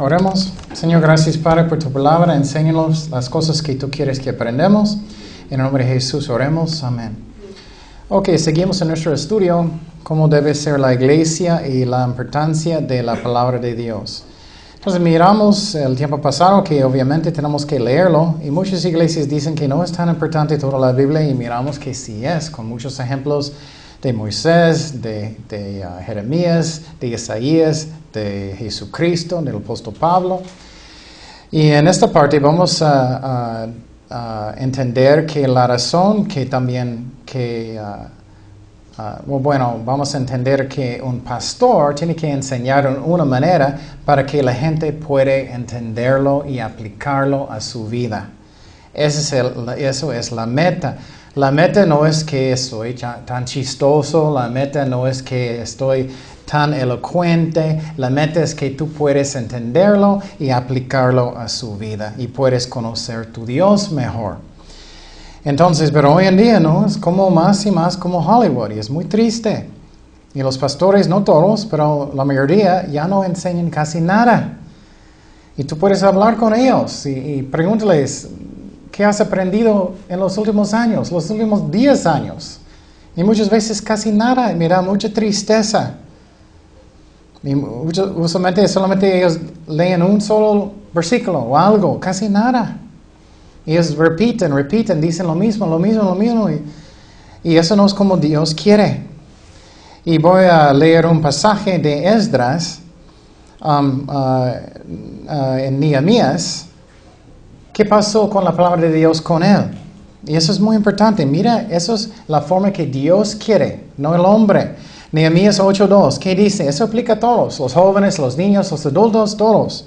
Oremos. Señor, gracias Padre por tu palabra. Enséñanos las cosas que tú quieres que aprendamos. En el nombre de Jesús oremos. Amén. Ok, seguimos en nuestro estudio, cómo debe ser la iglesia y la importancia de la palabra de Dios. Entonces miramos el tiempo pasado que obviamente tenemos que leerlo y muchas iglesias dicen que no es tan importante toda la Biblia y miramos que sí es, con muchos ejemplos de Moisés, de Jeremías, de Isaías, de Jesucristo, del apóstol Pablo. Y en esta parte vamos a entender que la razón que también, vamos a entender que un pastor tiene que enseñar de una manera para que la gente pueda entenderlo y aplicarlo a su vida. Eso es la meta. La meta no es que soy tan chistoso, la meta no es que estoy tan elocuente, la meta es que tú puedes entenderlo y aplicarlo a su vida y puedes conocer tu Dios mejor. Entonces, pero hoy en día no, es como más y más como Hollywood y es muy triste. Y los pastores, no todos, pero la mayoría ya no enseñan casi nada. Y tú puedes hablar con ellos y pregúntales, ¿qué has aprendido en los últimos años, los últimos 10 años? Y muchas veces casi nada, y me da mucha tristeza. Y usualmente solamente ellos leen un solo versículo o algo, casi nada. Y ellos repiten, dicen lo mismo. Y eso no es como Dios quiere. Y voy a leer un pasaje de Esdras en Nehemías. ¿Qué pasó con la palabra de Dios con él? Y eso es muy importante. Mira, eso es la forma que Dios quiere, no el hombre. Nehemías 8:2, ¿qué dice? Eso aplica a todos, los jóvenes, los niños, los adultos, todos.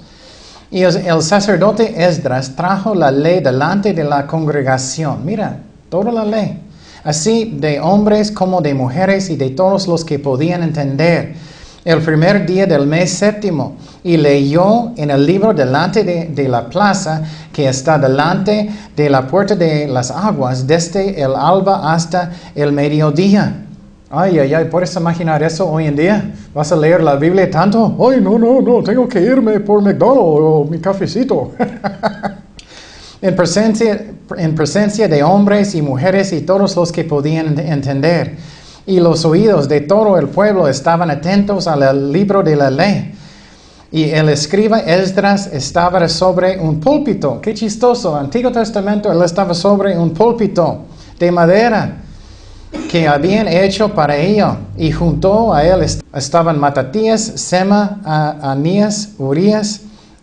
Y el sacerdote Esdras trajo la ley delante de la congregación. Mira, toda la ley. Así de hombres como de mujeres y de todos los que podían entender. El primer día del mes séptimo, y leyó en el libro delante de la plaza que está delante de la puerta de las aguas, desde el alba hasta el mediodía. Ay, ¿puedes imaginar eso hoy en día? ¿Vas a leer la Biblia tanto? Ay, no, tengo que irme por McDonald's o mi cafecito. En presencia de hombres y mujeres y todos los que podían entender. Y los oídos de todo el pueblo estaban atentos al libro de la ley. Y el escriba Esdras estaba sobre un púlpito. Qué chistoso, Antiguo Testamento, él estaba sobre un púlpito de madera que habían hecho para ello. Y junto a él estaban Matatías, Sema, Anías, Urías,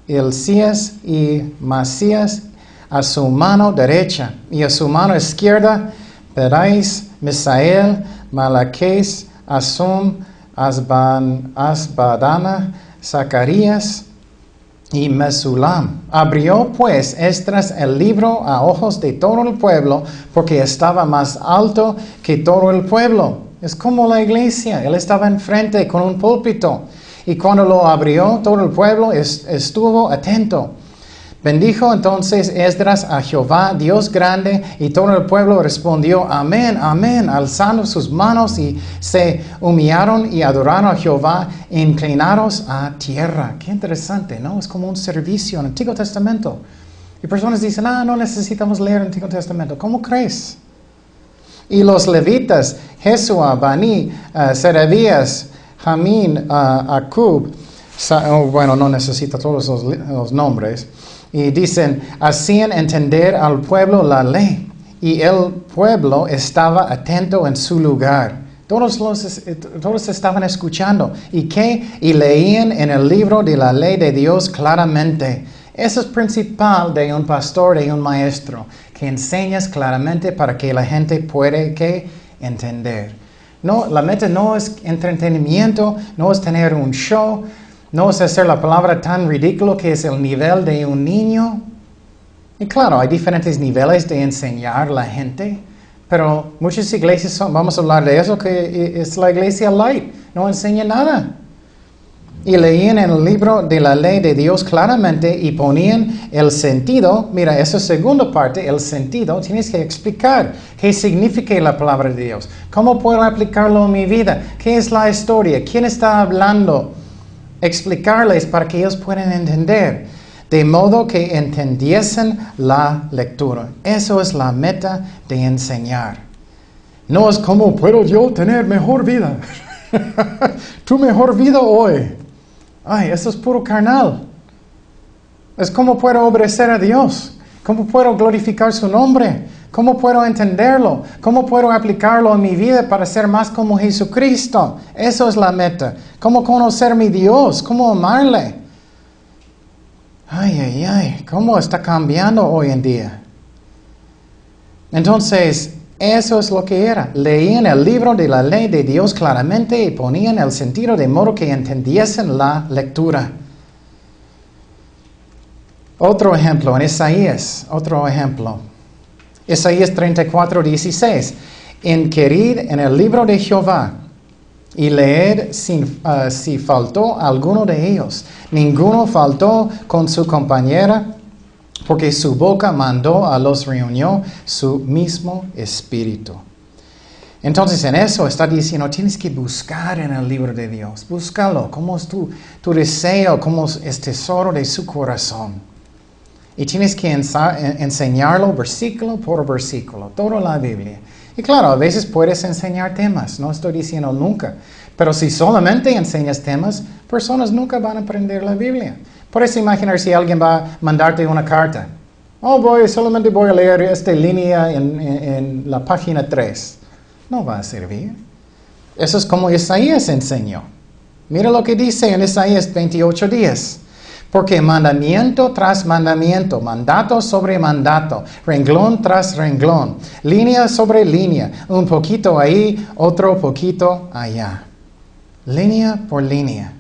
Hilcías y Masías a su mano derecha. Y a su mano izquierda, Perais, Misael, Malaqués, Asum, Asbadana, Zacarías y Mesulam. Abrió pues Esdras el libro a ojos de todo el pueblo, porque estaba más alto que todo el pueblo. Es como la iglesia, él estaba enfrente con un púlpito. Y cuando lo abrió, todo el pueblo estuvo atento. Bendijo entonces Esdras a Jehová, Dios grande, y todo el pueblo respondió, amén, amén, alzando sus manos y se humillaron y adoraron a Jehová, inclinados a tierra. Qué interesante, ¿no? Es como un servicio en el Antiguo Testamento. Y personas dicen, no necesitamos leer el Antiguo Testamento. ¿Cómo crees? Y los levitas, Jesúa, Bani, Serebías, Jamín, Acub, no necesito todos los nombres. Y dicen, hacían entender al pueblo la ley. Y el pueblo estaba atento en su lugar. Todos estaban escuchando. Y leían en el libro de la ley de Dios claramente. Eso es principal de un pastor, de un maestro. Que enseñas claramente para que la gente pueda entender. No, la meta no es entretenimiento, no es tener un show. No es hacer la palabra tan ridículo que es el nivel de un niño. Y claro, hay diferentes niveles de enseñar a la gente. Pero muchas iglesias vamos a hablar de eso, que es la iglesia light. No enseña nada. Y leían en el libro de la ley de Dios claramente y ponían el sentido. Mira, esa segunda parte, el sentido, tienes que explicar qué significa la palabra de Dios. ¿Cómo puedo aplicarlo en mi vida? ¿Qué es la historia? ¿Quién está hablando? explicarles para que ellos puedan entender, de modo que entendiesen la lectura. Eso es la meta de enseñar. No es como puedo yo tener mejor vida. Tu mejor vida hoy. Ay, eso es puro carnal. Es como puedo obedecer a Dios. ¿Cómo puedo glorificar su nombre? ¿Cómo puedo entenderlo? ¿Cómo puedo aplicarlo en mi vida para ser más como Jesucristo? Eso es la meta. ¿Cómo conocer a mi Dios? ¿Cómo amarle? Ay, ¿cómo está cambiando hoy en día? Entonces, eso es lo que era. Leían el libro de la ley de Dios claramente y ponían el sentido de modo que entendiesen la lectura. Otro ejemplo en Isaías, Isaías 34:16. Inquirid en el libro de Jehová y leed si faltó alguno de ellos. Ninguno faltó con su compañera, porque su boca mandó a los reunió su mismo espíritu. Entonces en eso está diciendo, tienes que buscar en el libro de Dios. Búscalo, como es tu deseo, como es tesoro de su corazón. Y tienes que enseñarlo versículo por versículo, toda la Biblia. Y claro, a veces puedes enseñar temas, no estoy diciendo nunca. Pero si solamente enseñas temas, personas nunca van a aprender la Biblia. Puedes imaginar si alguien va a mandarte una carta. Solamente voy a leer esta línea en la página 3. No va a servir. Eso es como Isaías enseñó. Mira lo que dice en Isaías 28:10. Porque mandamiento tras mandamiento, mandato sobre mandato, renglón tras renglón, línea sobre línea, un poquito ahí, otro poquito allá. Línea por línea.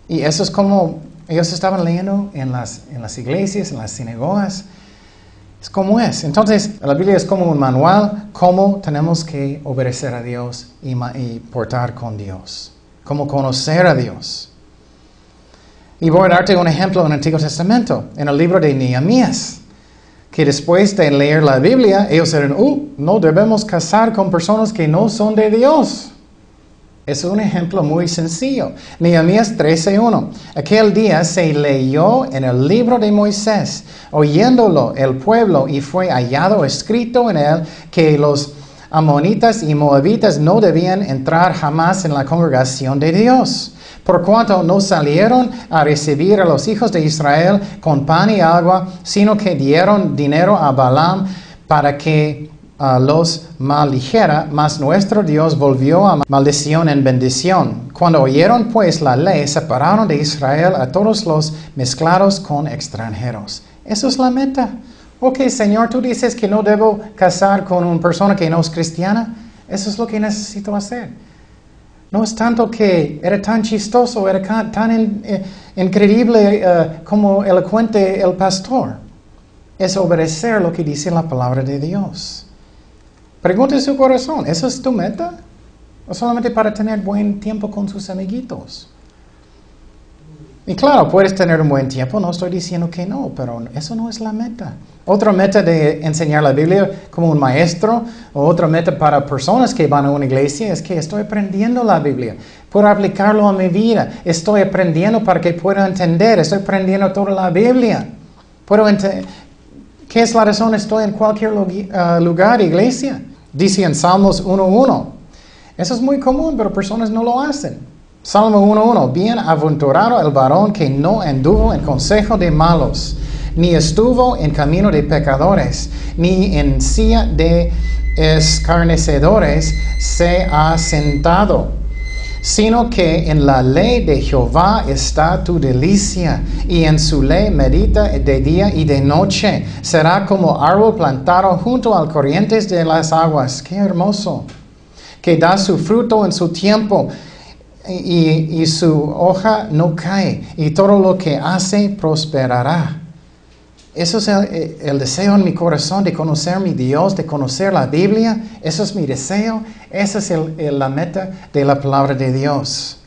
Y eso es como ellos estaban leyendo en las iglesias, en las sinagogas. Es como es. Entonces, la Biblia es como un manual, cómo tenemos que obedecer a Dios y portar con Dios. Cómo conocer a Dios. Y voy a darte un ejemplo en el Antiguo Testamento, en el libro de Nehemías, que después de leer la Biblia, ellos dijeron, no debemos casar con personas que no son de Dios. Es un ejemplo muy sencillo. Nehemías 13:1. Aquel día se leyó en el libro de Moisés, oyéndolo el pueblo, y fue hallado escrito en él que los amonitas y moabitas no debían entrar jamás en la congregación de Dios, por cuanto no salieron a recibir a los hijos de Israel con pan y agua, sino que dieron dinero a Balaam para que los maldijera, mas nuestro Dios volvió a maldición en bendición. Cuando oyeron pues la ley, separaron de Israel a todos los mezclados con extranjeros. Eso es la meta. Ok, Señor, tú dices que no debo casar con una persona que no es cristiana. Eso es lo que necesito hacer. No es tanto que era tan chistoso, era tan increíble como elocuente el pastor. Es obedecer lo que dice la palabra de Dios. Pregunte su corazón, ¿eso es tu meta? ¿O solamente para tener buen tiempo con sus amiguitos? Y claro, puedes tener un buen tiempo, no estoy diciendo que no, pero eso no es la meta. Otra meta de enseñar la Biblia como un maestro, o otra meta para personas que van a una iglesia, es que estoy aprendiendo la Biblia. Puedo aplicarlo a mi vida. Estoy aprendiendo para que pueda entender. Estoy aprendiendo toda la Biblia. ¿Qué es la razón? Estoy en cualquier lugar, iglesia. Dice en Salmos 1:1. Eso es muy común, pero personas no lo hacen. Salmo 1:1. Bienaventurado el varón que no anduvo en consejo de malos, ni estuvo en camino de pecadores, ni en silla de escarnecedores se ha sentado, sino que en la ley de Jehová está tu delicia, y en su ley medita de día y de noche. Será como árbol plantado junto al corrientes de las aguas. ¡Qué hermoso! Que da su fruto en su tiempo, y su hoja no cae, y todo lo que hace prosperará. Eso es el deseo en mi corazón, de conocer a mi Dios, de conocer la Biblia. Eso es mi deseo. Esa es la meta de la palabra de Dios.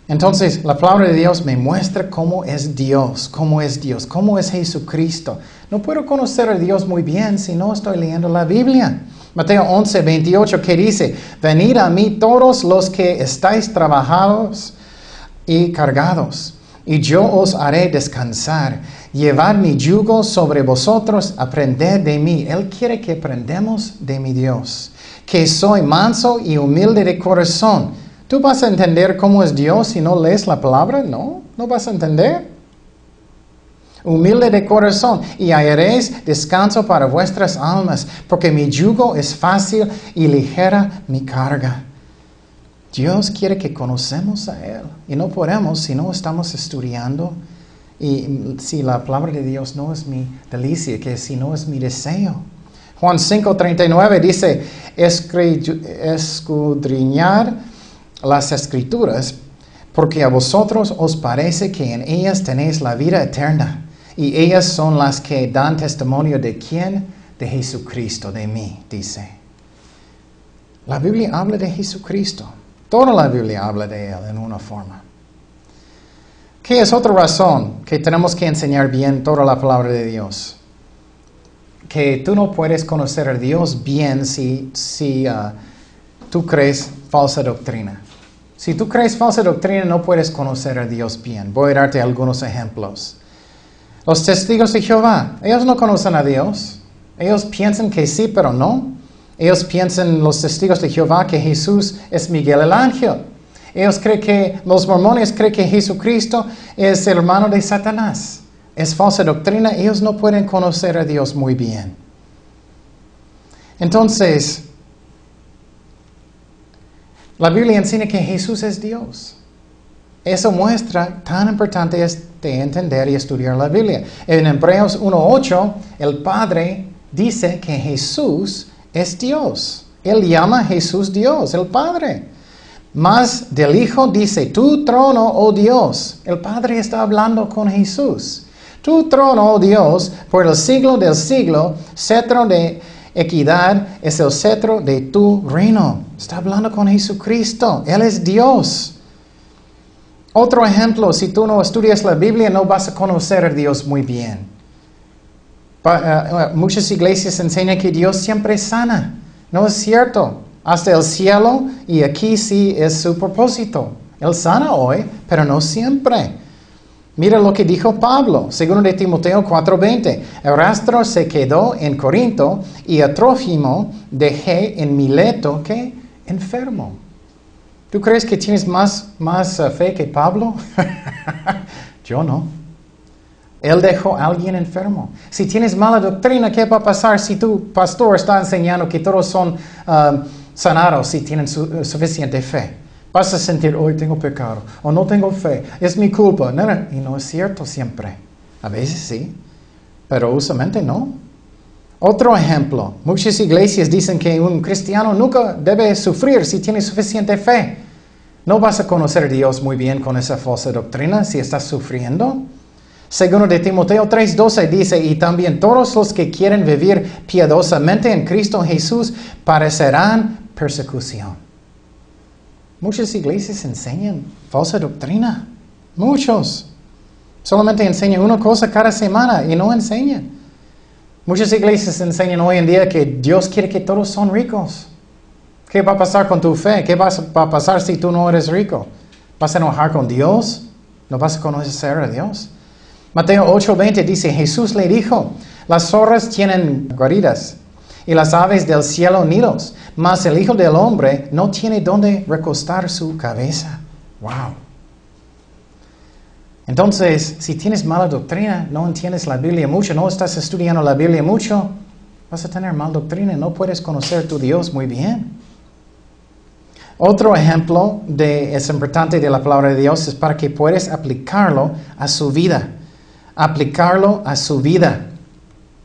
Entonces, la palabra de Dios me muestra cómo es Dios, cómo es Jesucristo. No puedo conocer a Dios muy bien si no estoy leyendo la Biblia. Mateo 11:28, que dice, venid a mí todos los que estáis trabajados y cargados, y yo os haré descansar. Llevad mi yugo sobre vosotros, aprended de mí. Él quiere que aprendamos de mi Dios, que soy manso y humilde de corazón. ¿Tú vas a entender cómo es Dios si no lees la palabra? No, no vas a entender. Humilde de corazón, y hallaréis descanso para vuestras almas, porque mi yugo es fácil y ligera mi carga. Dios quiere que conocemos a Él, y no podemos si no estamos estudiando, y si la palabra de Dios no es mi delicia, que si no es mi deseo. Juan 5:39 dice, escudriñar las Escrituras, porque a vosotros os parece que en ellas tenéis la vida eterna, y ellas son las que dan testimonio de quién, de Jesucristo, de mí, dice. La Biblia habla de Jesucristo. Toda la Biblia habla de Él en una forma. ¿Qué es otra razón que tenemos que enseñar bien toda la palabra de Dios? Que tú no puedes conocer a Dios bien si tú crees falsa doctrina. Si tú crees falsa doctrina, no puedes conocer a Dios bien. Voy a darte algunos ejemplos. Los testigos de Jehová, ellos no conocen a Dios. Ellos piensan que sí, pero no. Ellos piensan, los testigos de Jehová, que Jesús es Miguel el ángel. Los mormones creen que Jesucristo es el hermano de Satanás. Es falsa doctrina, ellos no pueden conocer a Dios muy bien. Entonces, la Biblia enseña que Jesús es Dios. Eso muestra tan importante es de entender y estudiar la Biblia. En Hebreos 1:8, el Padre dice que Jesús es Dios. Él llama a Jesús Dios, el Padre. Más del Hijo dice, tu trono, oh Dios. El Padre está hablando con Jesús. Tu trono, oh Dios, por el siglo del siglo, cetro de equidad es el cetro de tu reino. Está hablando con Jesucristo. Él es Dios. Otro ejemplo, si tú no estudias la Biblia, no vas a conocer a Dios muy bien. Muchas iglesias enseñan que Dios siempre sana. No es cierto. Hasta el cielo, y aquí sí es su propósito. Él sana hoy, pero no siempre. Mira lo que dijo Pablo, 2 de Timoteo 4:20. Erastro se quedó en Corinto y a Trófimo dejé en Mileto, ¿qué? Enfermo. ¿Tú crees que tienes más fe que Pablo? Yo no. Él dejó a alguien enfermo. Si tienes mala doctrina, ¿qué va a pasar si tu pastor está enseñando que todos son sanados si tienen suficiente fe? Vas a sentir, hoy tengo pecado, o no tengo fe, es mi culpa. No, y no es cierto siempre. A veces sí, pero usualmente no. Otro ejemplo, muchas iglesias dicen que un cristiano nunca debe sufrir si tiene suficiente fe. No vas a conocer a Dios muy bien con esa falsa doctrina si estás sufriendo. 2 de Timoteo 3:12 dice, y también todos los que quieren vivir piadosamente en Cristo Jesús padecerán persecución. Muchas iglesias enseñan falsa doctrina. Muchos. Solamente enseñan una cosa cada semana y no enseñan. Muchas iglesias enseñan hoy en día que Dios quiere que todos son ricos. ¿Qué va a pasar con tu fe? ¿Qué va a pasar si tú no eres rico? ¿Vas a enojar con Dios? ¿No vas a conocer a Dios? Mateo 8:20 dice, Jesús le dijo, las zorras tienen guaridas y las aves del cielo nidos, mas el Hijo del Hombre no tiene donde recostar su cabeza. Wow. Entonces, si tienes mala doctrina, no entiendes la Biblia mucho, no estás estudiando la Biblia mucho, vas a tener mala doctrina, no puedes conocer a tu Dios muy bien. Otro ejemplo es importante de la palabra de Dios es para que puedas aplicarlo a su vida. Aplicarlo a su vida.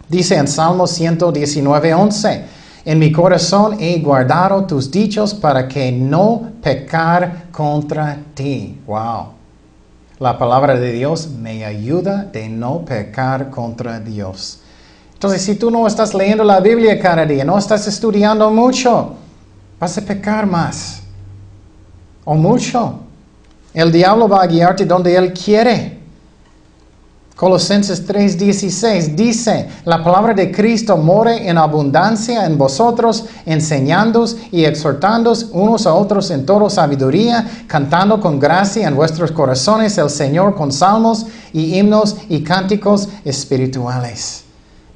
Dice en Salmo 119:11, en mi corazón he guardado tus dichos para que no pecar contra ti. Wow. La palabra de Dios me ayuda de no pecar contra Dios. Entonces, si tú no estás leyendo la Biblia cada día, no estás estudiando mucho, vas a pecar más. O mucho. El diablo va a guiarte donde él quiere. Colosenses 3:16 dice, la palabra de Cristo more en abundancia en vosotros, enseñándoos y exhortándoos unos a otros en toda sabiduría, cantando con gracia en vuestros corazones el Señor con salmos y himnos y cánticos espirituales.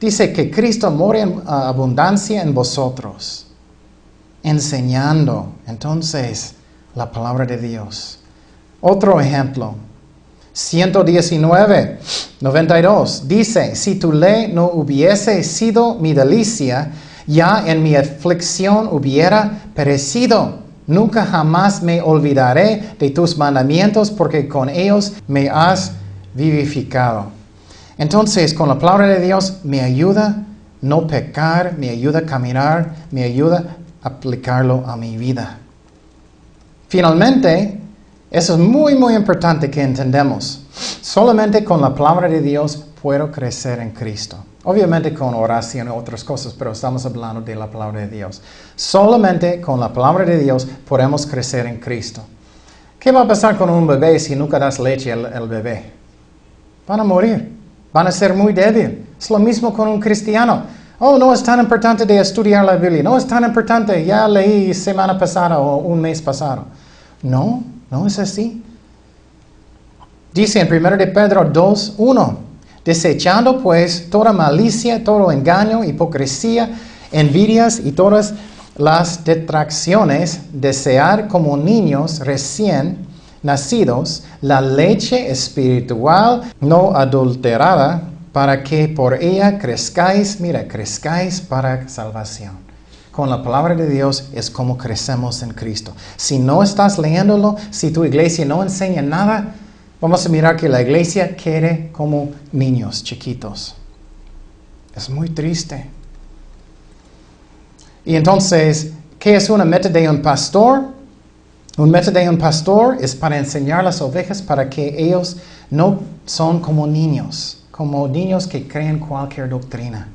Dice que Cristo more en abundancia en vosotros, enseñando entonces la palabra de Dios. Otro ejemplo. 119, 92, dice, si tu ley no hubiese sido mi delicia, ya en mi aflicción hubiera perecido. Nunca jamás me olvidaré de tus mandamientos, porque con ellos me has vivificado. Entonces, con la palabra de Dios me ayuda no pecar, me ayuda a caminar, me ayuda a aplicarlo a mi vida. Finalmente, eso es muy, muy importante que entendamos. Solamente con la palabra de Dios puedo crecer en Cristo. Obviamente con oración y otras cosas, pero estamos hablando de la palabra de Dios. Solamente con la palabra de Dios podemos crecer en Cristo. ¿Qué va a pasar con un bebé si nunca das leche al bebé? Van a morir. Van a ser muy débiles. Es lo mismo con un cristiano. Oh, no es tan importante de estudiar la Biblia. No es tan importante. Ya leí semana pasada o un mes pasado. No. No es así. Dice en 1 de Pedro 2:1, desechando pues toda malicia, todo engaño, hipocresía, envidias y todas las detracciones, desear como niños recién nacidos la leche espiritual no adulterada, para que por ella crezcáis, crezcáis para salvación. Con la palabra de Dios es como crecemos en Cristo. Si no estás leyéndolo, si tu iglesia no enseña nada, vamos a mirar que la iglesia quiere como niños chiquitos. Es muy triste. Y entonces, ¿qué es una meta de un pastor? Un meta de un pastor es para enseñar a las ovejas para que ellos no son como niños que creen cualquier doctrina.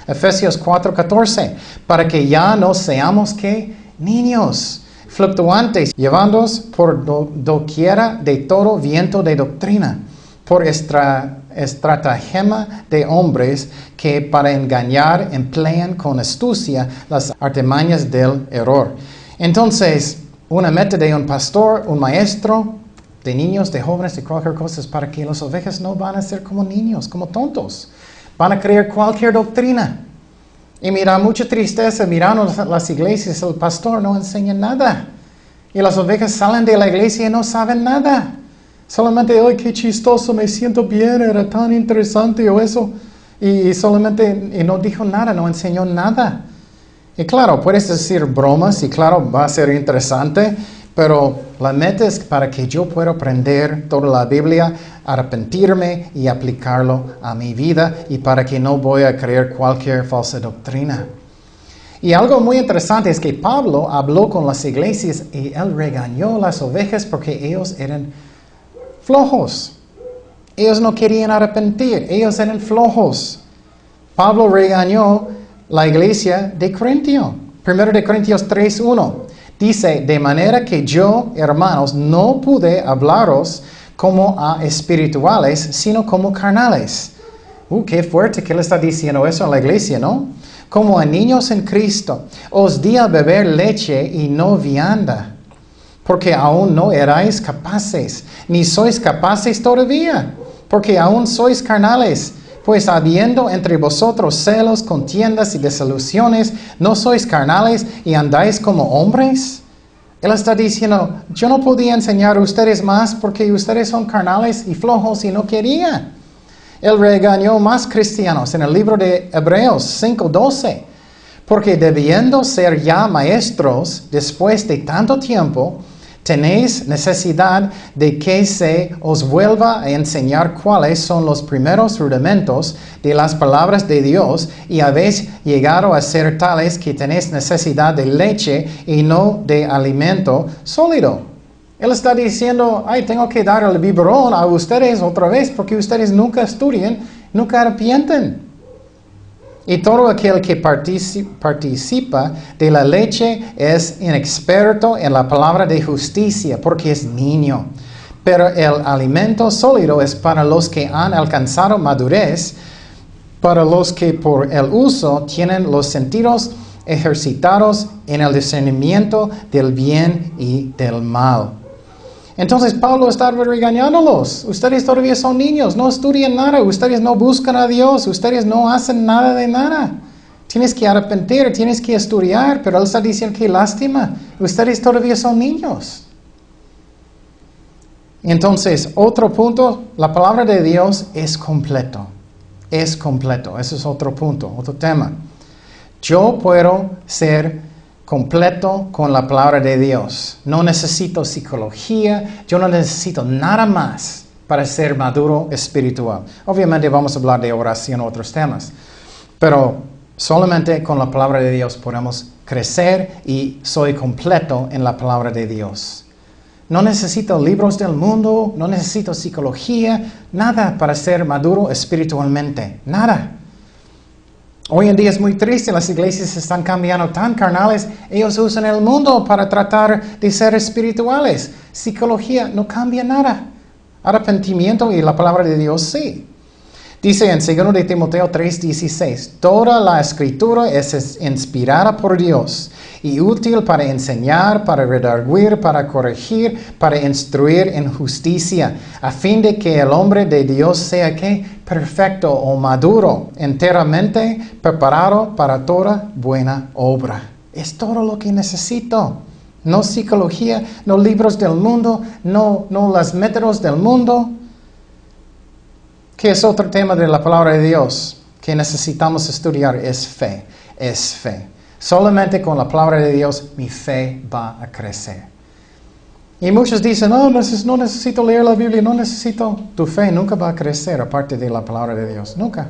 Efesios 4:14, para que ya no seamos que niños, fluctuantes, llevándoos por doquiera de todo viento de doctrina, por estratagema de hombres que para engañar emplean con astucia las artimañas del error. Entonces, una meta de un pastor, un maestro, de niños, de jóvenes, de cualquier cosa, es para que las ovejas no van a ser como niños, como tontos. Van a creer cualquier doctrina. Y mira, mucha tristeza, mirando las iglesias, el pastor no enseña nada. Y las ovejas salen de la iglesia y no saben nada. Solamente, ¡ay, qué chistoso! Me siento bien, era tan interesante o eso. Y solamente no dijo nada, no enseñó nada. Y claro, puedes decir bromas y claro, va a ser interesante. Pero la meta es para que yo pueda aprender toda la Biblia, arrepentirme y aplicarlo a mi vida y para que no voy a creer cualquier falsa doctrina. Y algo muy interesante es que Pablo habló con las iglesias y él regañó a las ovejas porque ellos eran flojos. Ellos no querían arrepentir, ellos eran flojos. Pablo regañó la iglesia de Corintio. 1 de Corintios 3:1. Dice, de manera que yo, hermanos, no pude hablaros como a espirituales, sino como carnales. Qué fuerte que él está diciendo eso en la iglesia, ¿no? Como a niños en Cristo. Os di a beber leche y no vianda, porque aún no erais capaces, ni sois capaces todavía, porque aún sois carnales. Pues habiendo entre vosotros celos, contiendas y desilusiones, ¿no sois carnales y andáis como hombres? Él está diciendo, yo no podía enseñar a ustedes más porque ustedes son carnales y flojos y no quería. Él regañó más cristianos en el libro de Hebreos 5:12, porque debiendo ser ya maestros después de tanto tiempo, tenéis necesidad de que se os vuelva a enseñar cuáles son los primeros rudimentos de las palabras de Dios y habéis llegado a ser tales que tenéis necesidad de leche y no de alimento sólido. Él está diciendo, tengo que dar el biberón a ustedes otra vez porque ustedes nunca estudian, nunca arrepienten. Y todo aquel que participa de la leche es inexperto en la palabra de justicia, porque es niño. Pero el alimento sólido es para los que han alcanzado madurez, para los que por el uso tienen los sentidos ejercitados en el discernimiento del bien y del mal. Entonces Pablo estaba regañándolos. Ustedes todavía son niños, no estudian nada, ustedes no buscan a Dios, ustedes no hacen nada de nada. Tienes que arrepentir, tienes que estudiar, pero él está diciendo que lástima, ustedes todavía son niños. Entonces, otro punto, la palabra de Dios es completo. Es completo, ese es otro punto, otro tema. Yo puedo ser completo con la palabra de Dios. No necesito psicología, yo no necesito nada más para ser maduro espiritual. Obviamente vamos a hablar de oración y otros temas, pero solamente con la palabra de Dios podemos crecer y soy completo en la palabra de Dios. No necesito libros del mundo, no necesito psicología, nada para ser maduro espiritualmente, nada. Hoy en día es muy triste, las iglesias están cambiando tan carnales, ellos usan el mundo para tratar de ser espirituales. Psicología no cambia nada. Arrepentimiento y la palabra de Dios sí. Dice en 2 de Timoteo 3:16, toda la escritura es inspirada por Dios y útil para enseñar, para redarguir, para corregir, para instruir en justicia, a fin de que el hombre de Dios sea ¿qué? Perfecto o maduro, enteramente preparado para toda buena obra. Es todo lo que necesito. No psicología, no libros del mundo, no los métodos del mundo. ¿Qué es otro tema de la palabra de Dios que necesitamos estudiar? Es fe, es fe. Solamente con la palabra de Dios mi fe va a crecer. Y muchos dicen, no necesito leer la Biblia, no necesito. Tu fe nunca va a crecer aparte de la palabra de Dios, nunca.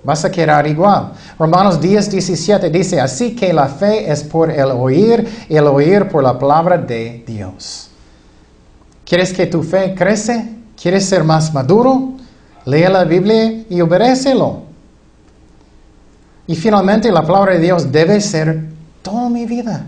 Vas a quedar igual. Romanos 10:17 dice, así que la fe es por el oír y el oír por la palabra de Dios. ¿Quieres que tu fe crece? ¿Quieres ser más maduro? Lee la Biblia y obedécelo. Y finalmente la palabra de Dios debe ser toda mi vida,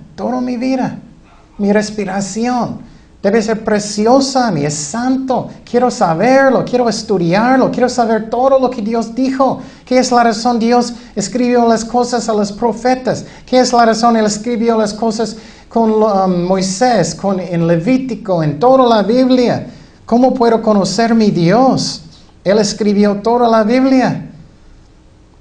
mi respiración. Debe ser preciosa, mi es santo. Quiero saberlo, quiero estudiarlo, quiero saber todo lo que Dios dijo. ¿Qué es la razón Dios escribió las cosas a los profetas? ¿Qué es la razón Él escribió las cosas con Moisés, en Levítico, en toda la Biblia? ¿Cómo puedo conocer mi Dios? Él escribió toda la Biblia.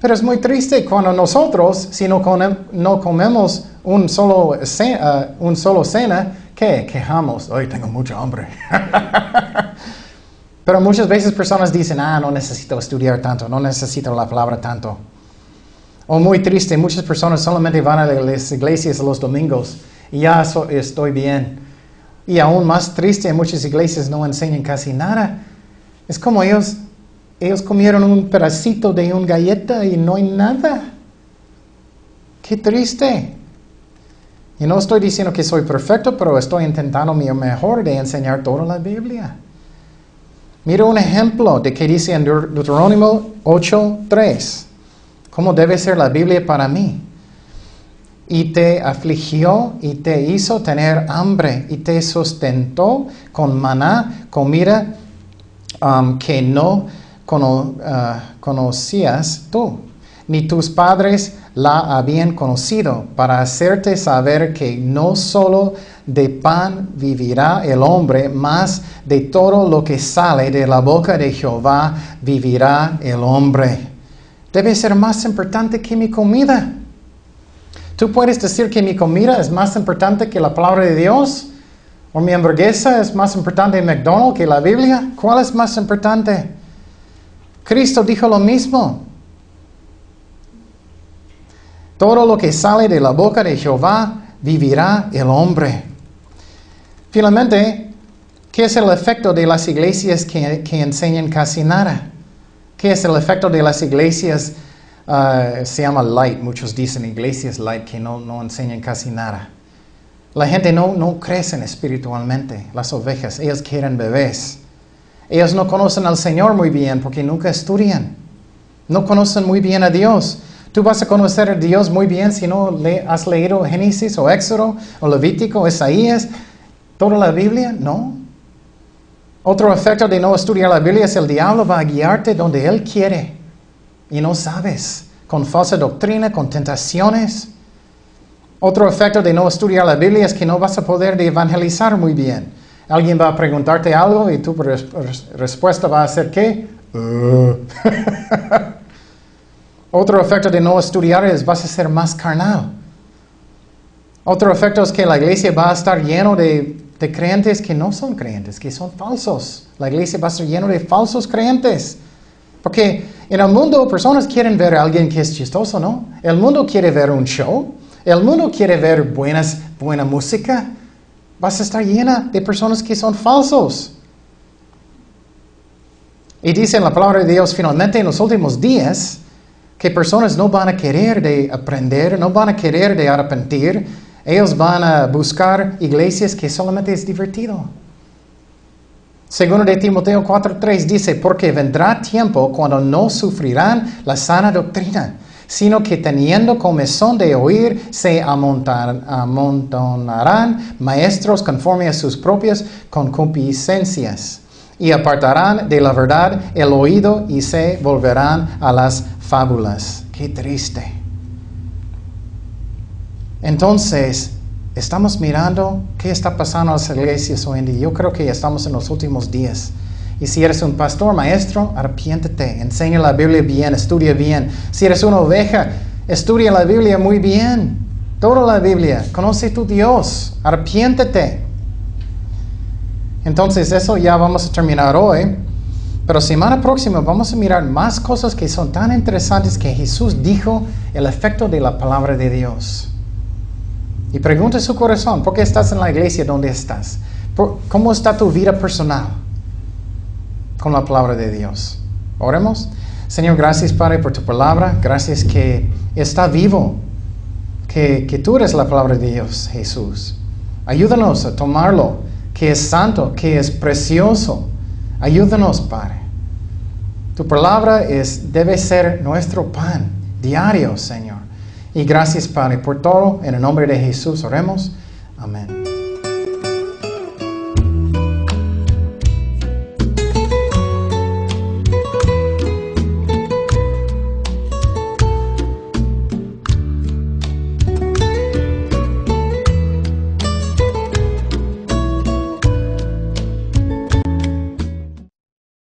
Pero es muy triste cuando nosotros, si no comemos un solo cena, ¿qué? Quejamos. Hoy tengo mucha hambre. Pero muchas veces personas dicen, no necesito estudiar tanto, no necesito la palabra tanto. O muy triste, muchas personas solamente van a las iglesias los domingos y ya estoy bien. Y aún más triste, muchas iglesias no enseñan casi nada. Es como ellos comieron un pedacito de una galleta y no hay nada. Qué triste. Y no estoy diciendo que soy perfecto, pero estoy intentando mi mejor de enseñar toda la Biblia. Mira un ejemplo de que dice en Deuterónimo 8:3. ¿Cómo debe ser la Biblia para mí? Y te afligió y te hizo tener hambre y te sustentó con maná, comida que no conocías tú, ni tus padres la habían conocido, para hacerte saber que no solo de pan vivirá el hombre, mas de todo lo que sale de la boca de Jehová vivirá el hombre. Debe ser más importante que mi comida. ¿Tú puedes decir que mi comida es más importante que la palabra de Dios? ¿O mi hamburguesa es más importante en McDonald's que la Biblia? ¿Cuál es más importante? Cristo dijo lo mismo. Todo lo que sale de la boca de Jehová vivirá el hombre. Finalmente, ¿qué es el efecto de las iglesias que enseñan casi nada? ¿Qué es el efecto de las iglesias? Se llama light. Muchos dicen iglesias light que no enseñan casi nada. La gente no crece espiritualmente. Las ovejas, ellas quieren bebés. Ellos no conocen al Señor muy bien porque nunca estudian. No conocen muy bien a Dios. ¿Tú vas a conocer a Dios muy bien si no has leído Génesis o Éxodo o Levítico o Isaías? ¿Toda la Biblia? No. Otro efecto de no estudiar la Biblia es el diablo va a guiarte donde él quiere y no sabes, con falsa doctrina, con tentaciones. Otro efecto de no estudiar la Biblia es que no vas a poder evangelizar muy bien. Alguien va a preguntarte algo y tu respuesta va a ser ¿qué? Otro efecto de no estudiar es vas a ser más carnal. Otro efecto es que la iglesia va a estar lleno de creyentes que no son creyentes, que son falsos. La iglesia va a estar lleno de falsos creyentes. Porque en el mundo personas quieren ver a alguien que es chistoso, ¿no? El mundo quiere ver un show. El mundo quiere ver buena música. Vas a estar llena de personas que son falsos. Y dice en la palabra de Dios, finalmente en los últimos días, que personas no van a querer de aprender, no van a querer de arrepentir. Ellos van a buscar iglesias que solamente es divertido. Segundo de Timoteo 4:3 dice, porque vendrá tiempo cuando no sufrirán la sana doctrina, sino que teniendo comezón de oír, se amontonarán maestros conforme a sus propias concupiscencias, y apartarán de la verdad el oído y se volverán a las fábulas. ¡Qué triste! Entonces, estamos mirando qué está pasando en las iglesias hoy en día. Yo creo que estamos en los últimos días. Y si eres un pastor, maestro, arrepiéntete. Enseña la Biblia bien, estudia bien. Si eres una oveja, estudia la Biblia muy bien. Toda la Biblia. Conoce a tu Dios. Arrepiéntete. Entonces, eso ya vamos a terminar hoy. Pero semana próxima vamos a mirar más cosas que son tan interesantes que Jesús dijo, el efecto de la palabra de Dios. Y pregunta su corazón, ¿por qué estás en la iglesia donde estás? ¿Cómo está tu vida personal con la palabra de Dios? Oremos. Señor, gracias Padre por tu palabra. Gracias que está vivo. Que tú eres la palabra de Dios, Jesús. Ayúdanos a tomarlo, que es santo, que es precioso. Ayúdanos, Padre. Tu palabra debe ser nuestro pan diario, Señor. Y gracias, Padre, por todo. En el nombre de Jesús oremos. Amén.